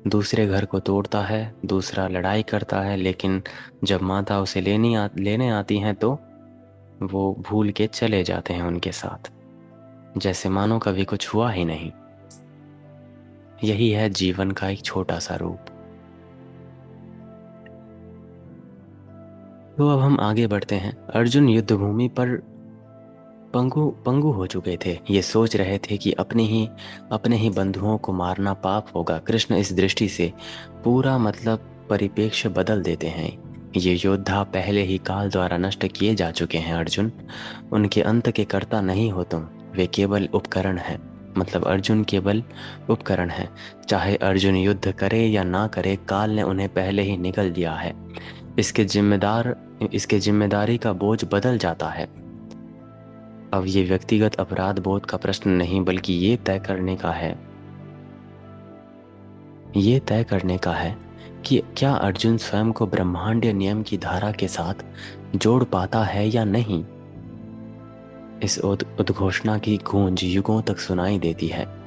Speaker 1: दूसरे घर को तोड़ता है, दूसरा लड़ाई करता है, लेकिन जब माता उसे लेने आती हैं तो वो भूल के चले जाते हैं उनके साथ, जैसे मानो कभी कुछ हुआ ही नहीं। यही है जीवन का एक छोटा सा रूप। तो अब हम आगे बढ़ते हैं। अर्जुन युद्ध भूमि पर पंगु पंगु हो चुके थे। ये सोच रहे थे कि अपने ही बंधुओं को मारना पाप होगा। कृष्ण इस दृष्टि से पूरा मतलब परिप्रेक्ष्य बदल देते हैं। ये योद्धा पहले ही काल द्वारा नष्ट किए जा चुके हैं अर्जुन। उनके अंत के कर्ता नहीं हो तुम। वे केवल उपकरण हैं। मतलब अर्जुन केवल उपकरण है। चाहे अर्जुन युद्ध करे या ना करे, काल ने उन्हें पहले ही निगल दिया है। इसके जिम्मेदार इसके जिम्मेदारी का बोझ बदल जाता है। अब ये व्यक्तिगत अपराध बोध का प्रश्न नहीं, बल्कि ये तय करने का है कि क्या अर्जुन स्वयं को ब्रह्मांडीय नियम की धारा के साथ जोड़ पाता है या नहीं। इस उद्घोषणा की गूंज युगों तक सुनाई देती है।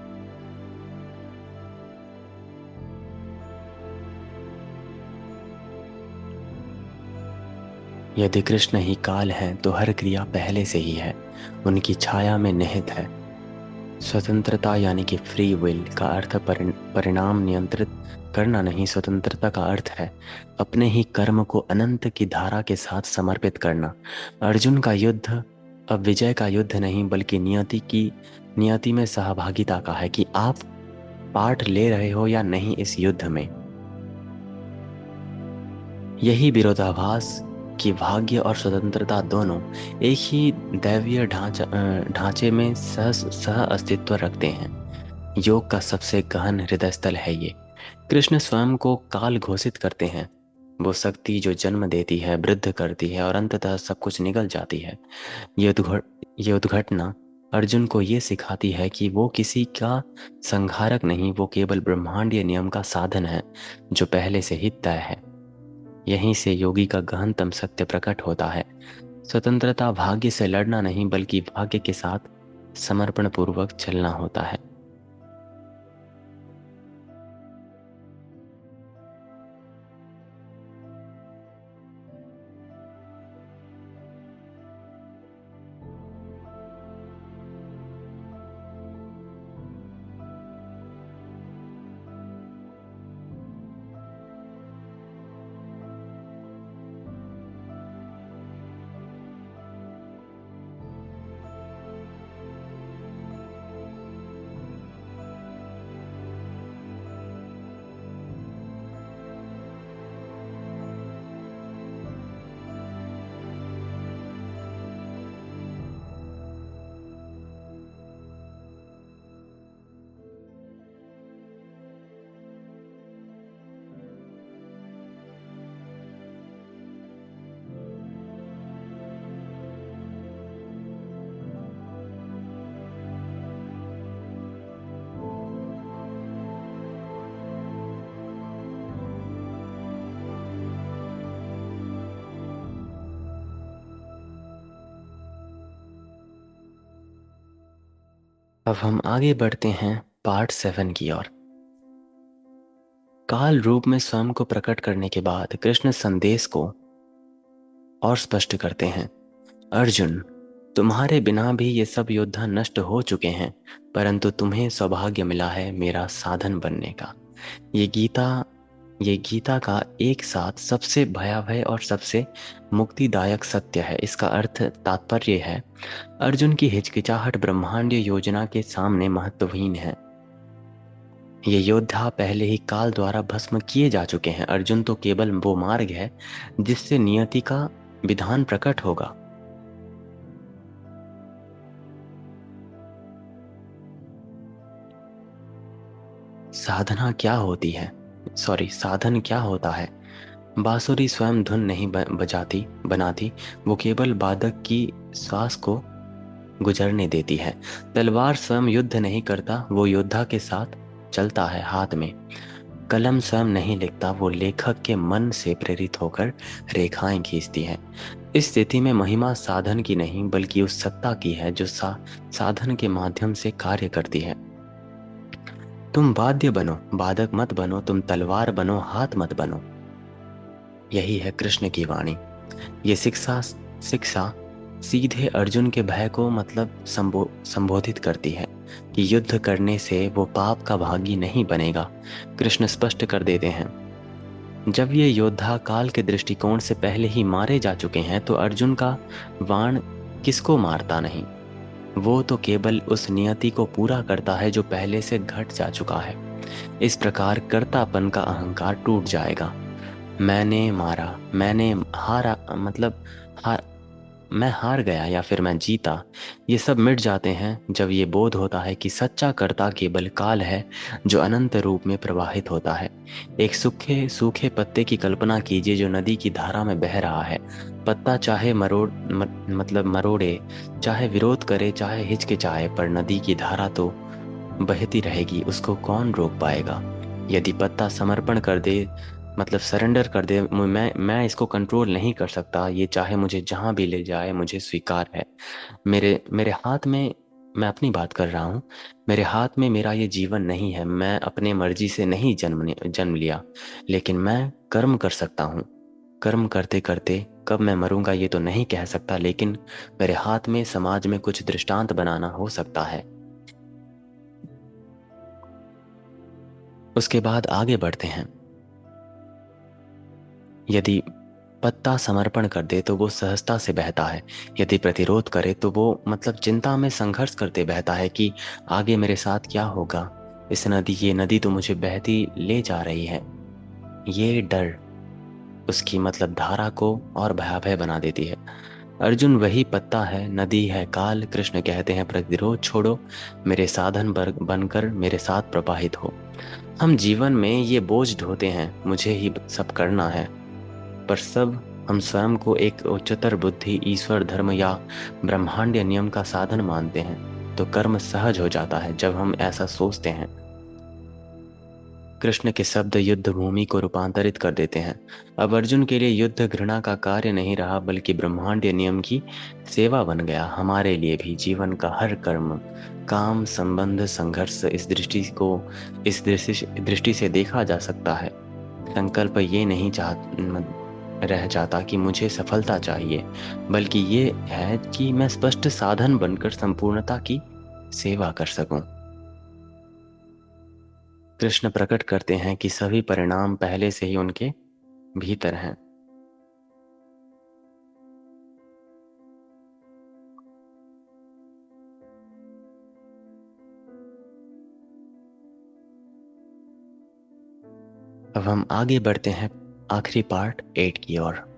Speaker 1: यदि कृष्ण ही काल है तो हर क्रिया पहले से ही है, उनकी छाया में निहित है। स्वतंत्रता यानी कि फ्री विल का अर्थ परिणाम नियंत्रित करना नहीं। स्वतंत्रता का अर्थ है अपने ही कर्म को अनंत की धारा के साथ समर्पित करना। अर्जुन का युद्ध अब विजय का युद्ध नहीं, बल्कि नियति में सहभागिता का है कि आप पार्ट ले रहे हो या नहीं इस युद्ध में। यही विरोधाभास कि भाग्य और स्वतंत्रता दोनों एक ही दैवीय ढांचे में सह अस्तित्व रखते हैं। योग का सबसे गहन हृदय स्थल है ये। कृष्ण स्वयं को काल घोषित करते हैं, वो शक्ति जो जन्म देती है, वृद्ध करती है और अंततः सब कुछ निगल जाती है। ये उद्घटना अर्जुन को ये सिखाती है कि वो किसी का संहारक नहीं, वो केवल ब्रह्मांडीय नियम का साधन है जो पहले से ही तय है। यहीं से योगी का गहनतम सत्य प्रकट होता है। स्वतंत्रता भाग्य से लड़ना नहीं, बल्कि भाग्य के साथ समर्पण पूर्वक चलना होता है। अब हम आगे बढ़ते हैं पार्ट 7 की ओर। काल रूप में स्वयं को प्रकट करने के बाद कृष्ण संदेश को और स्पष्ट करते हैं। अर्जुन, तुम्हारे बिना भी ये सब योद्धा नष्ट हो चुके हैं, परंतु तुम्हें सौभाग्य मिला है मेरा साधन बनने का। ये गीता ये गीता का एक साथ सबसे भयावह और सबसे मुक्तिदायक सत्य है। इसका अर्थ तात्पर्य है, अर्जुन की हिचकिचाहट ब्रह्मांडीय योजना के सामने महत्वहीन है। ये योद्धा पहले ही काल द्वारा भस्म किए जा चुके हैं। अर्जुन तो केवल वो मार्ग है जिससे नियति का विधान प्रकट होगा। साधन क्या होता है। बांसुरी स्वयं धुन नहीं बनाती, वो केवल वादक की श्वास को गुजरने देती है। तलवार स्वयं युद्ध नहीं करता, वो योद्धा के साथ चलता है हाथ में। कलम स्वयं नहीं लिखता, वो लेखक के मन से प्रेरित होकर रेखाएं खींचती है। इस स्थिति में महिमा साधन की नहीं, बल्कि उस सत्ता की है जो साधन के माध्यम से कार्य करती है। तुम वाद्य बनो, वादक मत बनो। तुम तलवार बनो, हाथ मत बनो। यही है कृष्ण की वाणी। ये शिक्षा सीधे अर्जुन के भय को मतलब संबोधित करती है कि युद्ध करने से वो पाप का भागी नहीं बनेगा। कृष्ण स्पष्ट कर देते हैं, जब ये योद्धा काल के दृष्टिकोण से पहले ही मारे जा चुके हैं तो अर्जुन का बाण किसको मारता नहीं। वो तो केवल उस नियति को पूरा करता है जो पहले से घट जा चुका है। इस प्रकार कर्तापन का अहंकार टूट जाएगा। मैंने मारा, मैंने हारा, मतलब हार, मैं हार गया या फिर मैं जीता, ये सब मिट जाते हैं जब ये बोध होता है कि सच्चा कर्ता केवल काल है जो अनंत रूप में प्रवाहित होता है। एक सूखे सूखे पत्ते की कल्पना कीजिए जो नदी की धारा में बह रहा है। पत्ता चाहे मतलब मरोड़े, चाहे विरोध करे, चाहे हिचकिचाए, पर नदी की धारा तो बहती रहेगी, उसको कौन रोक पाएगा। यदि पत्ता समर्पण कर दे, मतलब सरेंडर कर दे, मैं इसको कंट्रोल नहीं कर सकता, ये चाहे मुझे जहां भी ले जाए मुझे स्वीकार है। मेरे मेरे हाथ में, मैं अपनी बात कर रहा हूँ, मेरे हाथ में मेरा ये जीवन नहीं है। मैं अपने मर्जी से नहीं जन्म लिया, लेकिन मैं कर्म कर सकता हूँ। कर्म करते करते कब मैं मरूंगा ये तो नहीं कह सकता, लेकिन मेरे हाथ में समाज में कुछ दृष्टांत बनाना हो सकता है। उसके बाद आगे बढ़ते हैं। यदि पत्ता समर्पण कर दे तो वो सहजता से बहता है। यदि प्रतिरोध करे तो वो मतलब चिंता में संघर्ष करते बहता है कि आगे मेरे साथ क्या होगा। ये नदी तो मुझे बहती ले जा रही है। ये डर उसकी मतलब धारा को और भयावह बना देती है। अर्जुन वही पत्ता है, नदी है काल। कृष्ण कहते हैं प्रतिरोध छोड़ो, मेरे साधन बनकर मेरे साथ प्रवाहित हो। हम जीवन में ये बोझ ढोते हैं, मुझे ही सब करना है, पर सब हम स्वयं को एक उच्चतर बुद्धि, ईश्वर, धर्म या ब्रह्मांडीय नियम का साधन मानते हैं। तो कर्म सहज हो जाता है जब हम ऐसा सोचते हैं। कृष्ण के शब्द युद्ध भूमि को रूपांतरित कर देते हैं। अब अर्जुन के लिए युद्ध घृणा का कार्य नहीं रहा, बल्कि ब्रह्मांडीय नियम की सेवा बन गया। हमारे लिए भी जीवन का हर कर्म, काम, संबंध, संघर्ष इस दृष्टि से देखा जा सकता है। संकल्प ये नहीं रह जाता कि मुझे सफलता चाहिए, बल्कि ये है कि मैं स्पष्ट साधन बनकर संपूर्णता की सेवा कर सकूं। कृष्ण प्रकट करते हैं कि सभी परिणाम पहले से ही उनके भीतर हैं। अब हम आगे बढ़ते हैं आखिरी पार्ट 8 की ओर।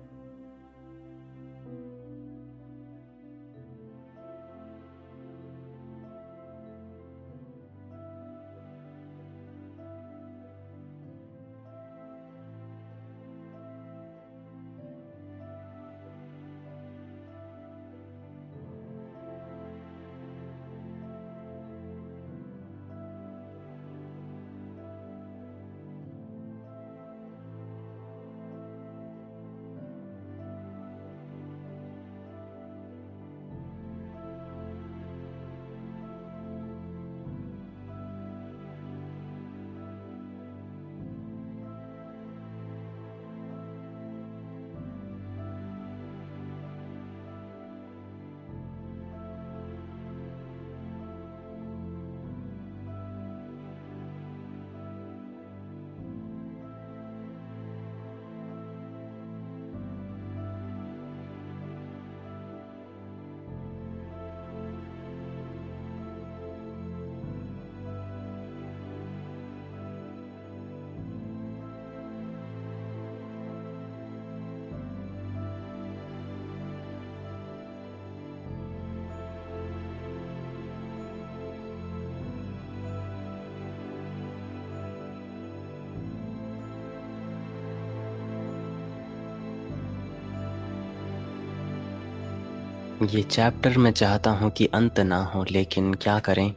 Speaker 1: ये चैप्टर मैं चाहता हूं कि अंत ना हो, लेकिन क्या करें,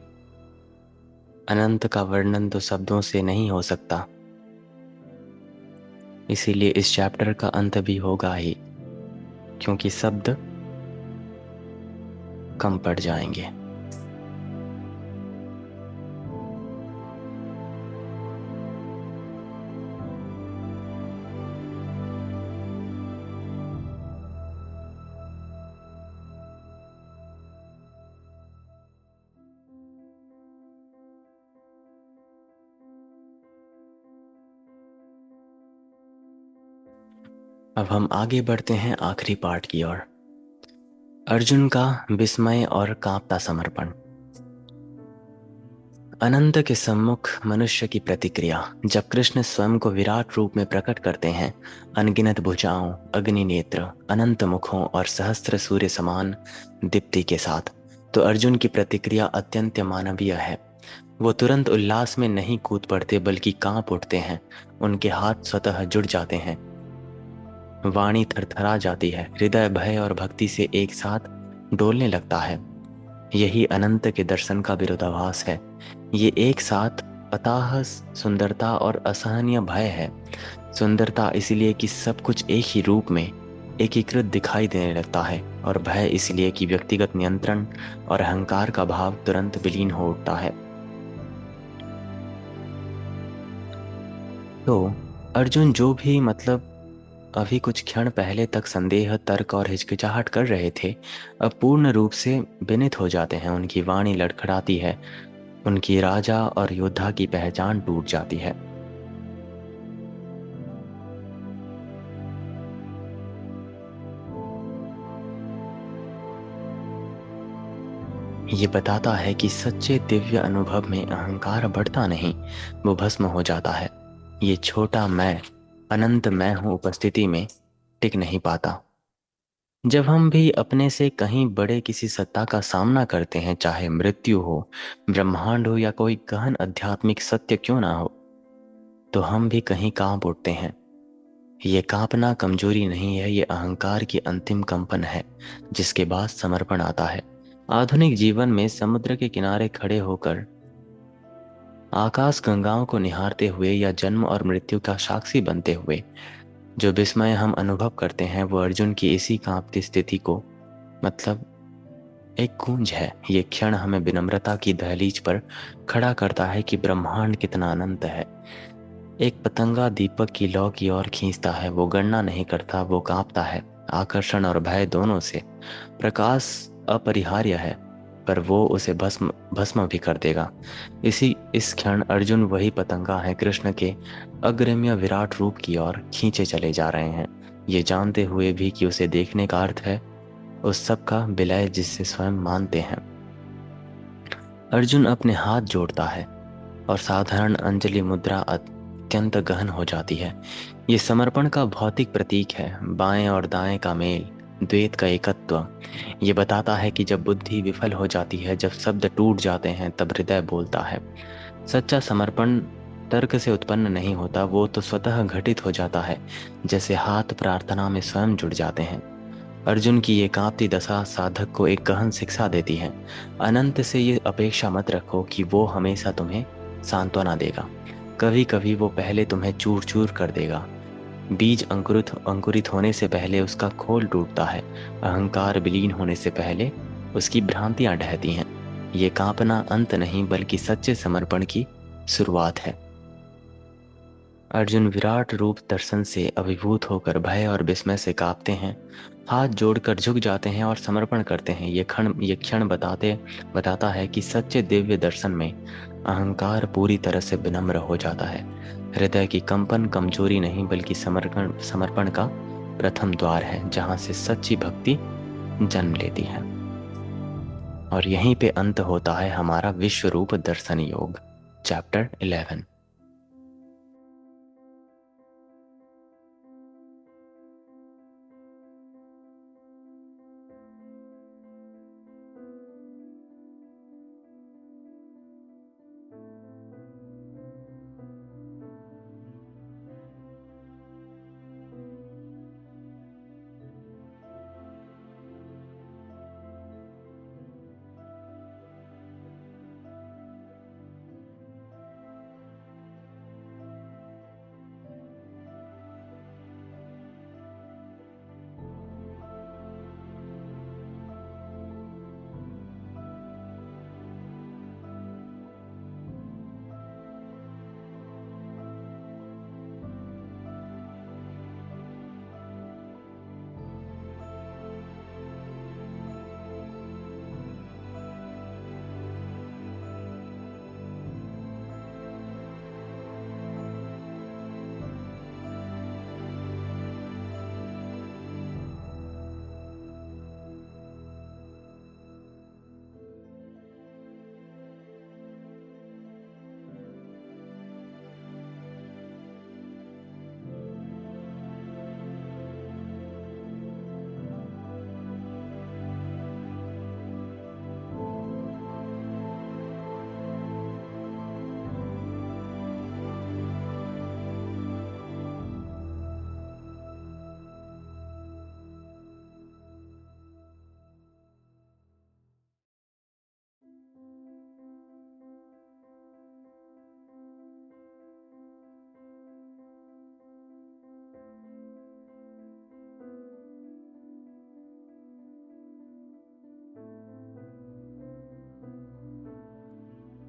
Speaker 1: अनंत का वर्णन तो शब्दों से नहीं हो सकता। इसीलिए इस चैप्टर का अंत भी होगा ही, क्योंकि शब्द कम पड़ जाएंगे। अब हम आगे बढ़ते हैं आखिरी पार्ट की ओर। अर्जुन का विस्मय और कांपता समर्पण। अनंत के सम्मुख मनुष्य की प्रतिक्रिया। जब कृष्ण स्वयं को विराट रूप में प्रकट करते हैं, अनगिनत भुजाओं, अग्नि नेत्र, अनंत मुखों और सहस्त्र सूर्य समान दीप्ति के साथ, तो अर्जुन की प्रतिक्रिया अत्यंत मानवीय है। वो तुरंत उल्लास में नहीं कूद पड़ते बल्कि कांप उठते हैं। उनके हाथ स्वतः जुड़ जाते हैं, वाणी थरथरा जाती है, हृदय भय और भक्ति से एक साथ डोलने लगता है। यही अनंत के दर्शन का विरोधाभास है। ये एक साथ अथाह सुंदरता और असहनीय भय है। सुंदरता इसलिए कि सब कुछ एक ही रूप में एकीकृत दिखाई देने लगता है, और भय इसलिए कि व्यक्तिगत नियंत्रण और अहंकार का भाव तुरंत विलीन हो उठता है। तो अर्जुन जो भी अभी कुछ क्षण पहले तक संदेह, तर्क और हिचकिचाहट कर रहे थे, अब पूर्ण रूप से विनीत हो जाते हैं। उनकी वाणी लड़खड़ाती है, उनकी राजा और योद्धा की पहचान टूट जाती है। ये बताता है कि सच्चे दिव्य अनुभव में अहंकार बढ़ता नहीं, वो भस्म हो जाता है। ये छोटा मैं, अनंत मैं हूं उपस्थिति में टिक नहीं पाता। जब हम भी अपने से कहीं बड़े किसी सत्ता का सामना करते हैं, चाहे मृत्यु हो, ब्रह्मांड हो या कोई गहन आध्यात्मिक सत्य क्यों ना हो, तो हम भी कहीं कांप उठते हैं। ये कांपना कमजोरी नहीं है, ये अहंकार की अंतिम कंपन है, जिसके बाद समर्पण आता है। आधुनिक जीवन में समुद्र के किनारे खड़े होकर आकाश गंगाओं को निहारते हुए या जन्म और मृत्यु का साक्षी बनते हुए जो विस्मय हम अनुभव करते हैं, वो अर्जुन की इसी कांपती स्थिति को मतलब एक गूंज है। ये क्षण हमें विनम्रता की दहलीज पर खड़ा करता है कि ब्रह्मांड कितना अनंत है। एक पतंगा दीपक की लौ की ओर खींचता है, वो गणना नहीं करता, वो कांपता है आकर्षण और भय दोनों से। प्रकाश अपरिहार्य है, पर वो उसे भस्म भस्म भी कर देगा। इस क्षण अर्जुन वही पतंगा है, कृष्ण के अग्रम्य विराट रूप की ओर खींचे चले जा रहे हैं, ये जानते हुए भी कि उसे देखने का अर्थ है उस सब का विलय जिससे स्वयं मानते हैं। अर्जुन अपने हाथ जोड़ता है और साधारण अंजलि मुद्रा अत्यंत गहन हो जाती है। ये समर्पण का भौतिक प्रतीक है, बाएं और दाएं का मेल, द्वैत का एकत्व। ये बताता है कि जब बुद्धि विफल हो जाती है, जब शब्द टूट जाते हैं, तब हृदय बोलता है। सच्चा समर्पण तर्क से उत्पन्न नहीं होता, वो तो स्वतः घटित हो जाता है, जैसे हाथ प्रार्थना में स्वयं जुड़ जाते हैं। अर्जुन की ये कांपती दशा साधक को एक गहन शिक्षा देती है। अनंत से ये अपेक्षा मत रखो कि वो हमेशा तुम्हें सांत्वना देगा। कभी कभी वो पहले तुम्हें चूर चूर कर देगा। बीज अंकुरित अंकुरित होने से पहले उसका खोल टूटता है। अहंकार विलीन होने से पहले उसकी भ्रांतियां ढहती हैं। ये कांपना अंत नहीं, बल्कि सच्चे समर्पण की शुरुआत है। अर्जुन विराट रूप दर्शन से अभिभूत होकर भय और विस्मय से कांपते हैं, हाथ जोड़कर झुक जाते हैं और समर्पण करते हैं। ये क्षण बताता है कि सच्चे दिव्य दर्शन में अहंकार पूरी तरह से विनम्र हो जाता है। हृदय की कंपन कमजोरी नहीं, बल्कि समर्पण समर्पण का प्रथम द्वार है, जहाँ से सच्ची भक्ति जन्म लेती है। और यहीं पे अंत होता है हमारा विश्व रूप दर्शन योग, चैप्टर 11।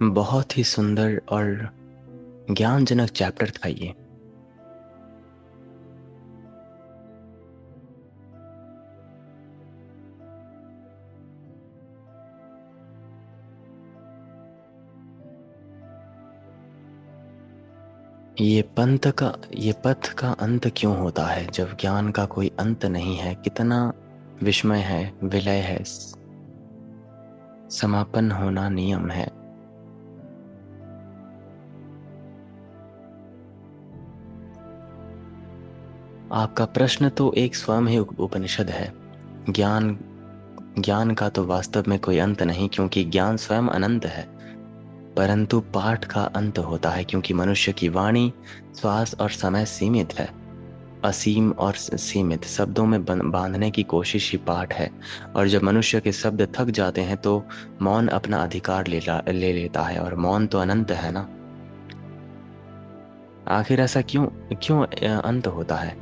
Speaker 1: बहुत ही सुंदर और ज्ञानजनक चैप्टर था ये। ये पथ का अंत क्यों होता है जब ज्ञान का कोई अंत नहीं है? कितना विस्मय है, विलय है, समापन होना नियम है। आपका प्रश्न तो एक स्वयं ही उपनिषद है। ज्ञान ज्ञान का तो वास्तव में कोई अंत नहीं, क्योंकि ज्ञान स्वयं अनंत है। परंतु पाठ का अंत होता है, क्योंकि मनुष्य की वाणी, श्वास और समय सीमित है। असीम और सीमित शब्दों में बांधने की कोशिश ही पाठ है। और जब मनुष्य के शब्द थक जाते हैं तो मौन अपना अधिकार ले लेता है, और मौन तो अनंत है ना। आखिर ऐसा क्यों क्यों अंत होता है?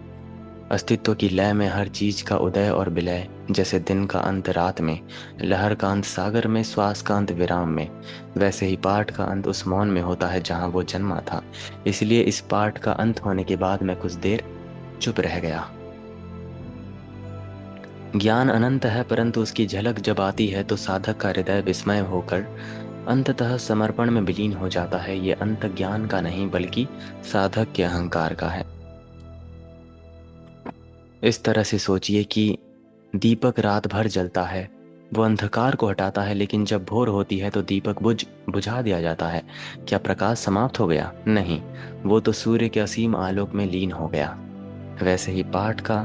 Speaker 1: अस्तित्व की लय में हर चीज का उदय और विलय, जैसे दिन का अंत रात में, लहर का अंत सागर में, श्वास का अंत विराम में, वैसे ही पाठ का अंत उस मौन में होता है जहां वो जन्मा था। इसलिए इस पाठ का अंत होने के बाद मैं कुछ देर चुप रह गया। ज्ञान अनंत है, परंतु उसकी झलक जब आती है तो साधक का हृदय विस्मय होकर अंततः समर्पण में विलीन हो जाता है। ये अंत ज्ञान का नहीं, बल्कि साधक के अहंकार का है। इस तरह से सोचिए कि दीपक रात भर जलता है, वो अंधकार को हटाता है, लेकिन जब भोर होती है तो दीपक बुझा दिया जाता है। क्या प्रकाश समाप्त हो गया? नहीं, वो तो सूर्य के असीम आलोक में लीन हो गया। वैसे ही पाठ का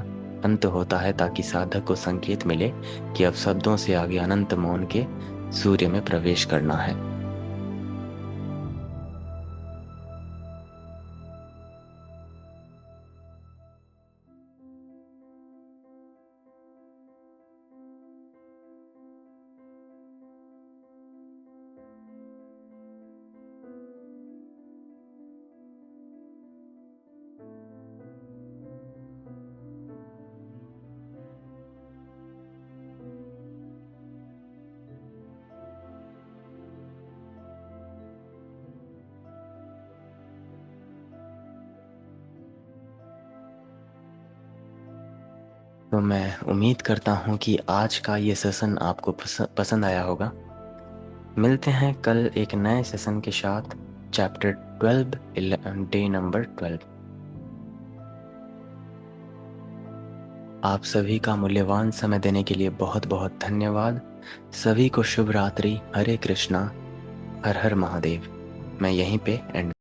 Speaker 1: अंत होता है ताकि साधक को संकेत मिले कि अब शब्दों से आगे अनंत मौन के सूर्य में प्रवेश करना है। तो मैं उम्मीद करता हूँ कि आज का ये सेशन आपको पसंद आया होगा। मिलते हैं कल एक नए सेशन के साथ, चैप्टर 12, डे नंबर 12। आप सभी का मूल्यवान समय देने के लिए बहुत बहुत धन्यवाद। सभी को शुभ रात्रि। हरे कृष्णा, हर हर महादेव। मैं यहीं पे एंड